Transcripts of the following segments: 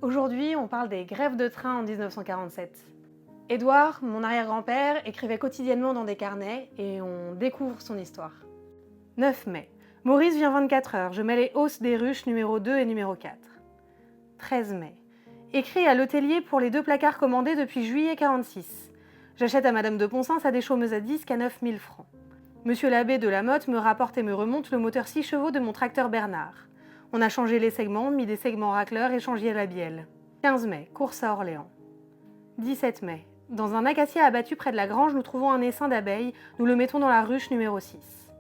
Aujourd'hui, on parle des grèves de train en 1947. Édouard, mon arrière-grand-père, écrivait quotidiennement dans des carnets et on découvre son histoire. 9 mai. Maurice vient 24 heures, je mets les hausses des ruches numéro 2 et numéro 4. 13 mai. Écrit à l'hôtelier pour les 2 placards commandés depuis juillet 46. J'achète à Madame de Ponsens à des chômeuses à disque à 9 000 francs. Monsieur l'abbé de Lamotte me rapporte et me remonte le moteur 6 chevaux de mon tracteur Bernard. On a changé les segments, mis des segments racleurs et changé la bielle. 15 mai, course à Orléans. 17 mai. Dans un acacia abattu près de la grange, nous trouvons un essaim d'abeilles, nous le mettons dans la ruche numéro 6.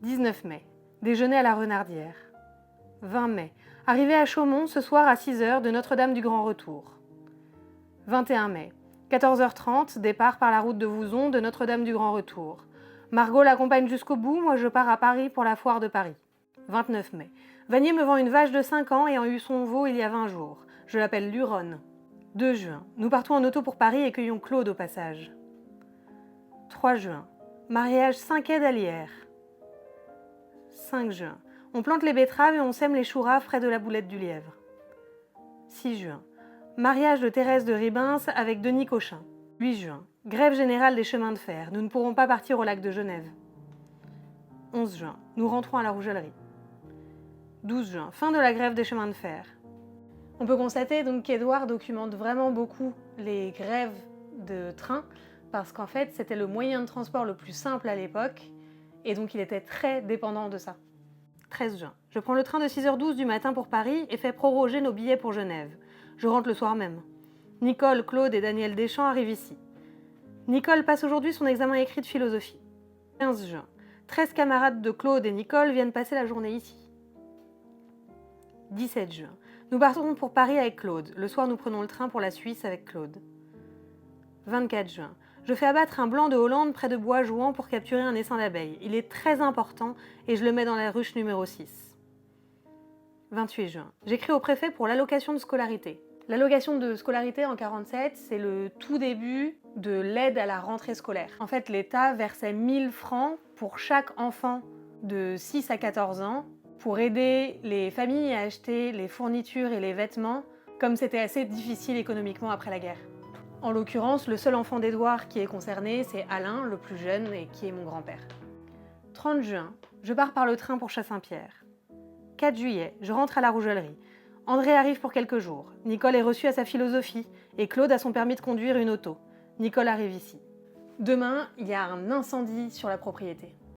19 mai. Déjeuner à la Renardière. 20 mai. Arrivée à Chaumont ce soir à 6 h de Notre-Dame du Grand Retour. 21 mai. 14h30, départ par la route de Vouzon de Notre-Dame du Grand Retour. Margot l'accompagne jusqu'au bout, moi je pars à Paris pour la foire de Paris. 29 mai. Vanier me vend une vache de 5 ans ayant eu son veau il y a 20 jours. Je l'appelle Luronne. 2 juin. Nous partons en auto pour Paris et cueillons Claude au passage. 3 juin. Mariage 5 quai d'Alière. 5 juin. On plante les betteraves et on sème les choux raves près de la boulette du lièvre. 6 juin. Mariage de Thérèse de Ribens avec Denis Cochin. 8 juin. Grève générale des chemins de fer. Nous ne pourrons pas partir au lac de Genève. 11 juin. Nous rentrons à la Rougellerie. 12 juin. Fin de la grève des chemins de fer. On peut constater donc qu'Édouard documente vraiment beaucoup les grèves de train parce qu'en fait c'était le moyen de transport le plus simple à l'époque et donc il était très dépendant de ça. 13 juin. Je prends le train de 6h12 du matin pour Paris et fais proroger nos billets pour Genève. Je rentre le soir même. Nicole, Claude et Daniel Deschamps arrivent ici. Nicole passe aujourd'hui son examen écrit de philosophie. 15 juin. 13 camarades de Claude et Nicole viennent passer la journée ici. 17 juin. Nous partons pour Paris avec Claude. Le soir, nous prenons le train pour la Suisse avec Claude. 24 juin. Je fais abattre un blanc de Hollande près de Bois-Jouan pour capturer un essaim d'abeilles. Il est très important et je le mets dans la ruche numéro 6. 28 juin. J'écris au préfet pour l'allocation de scolarité. L'allocation de scolarité en 1947, c'est le tout début de l'aide à la rentrée scolaire. En fait, l'État versait 1000 francs pour chaque enfant de 6 à 14 ans pour aider les familles à acheter les fournitures et les vêtements, comme c'était assez difficile économiquement après la guerre. En l'occurrence, le seul enfant d'Édouard qui est concerné, c'est Alain, le plus jeune, et qui est mon grand-père. 30 juin, je pars par le train pour Chassaing-Pierre. 4 juillet, je rentre à la Rougellerie. André arrive pour quelques jours. Nicole est reçue à sa philosophie, et Claude a son permis de conduire une auto. Nicole arrive ici. Demain, il y a un incendie sur la propriété.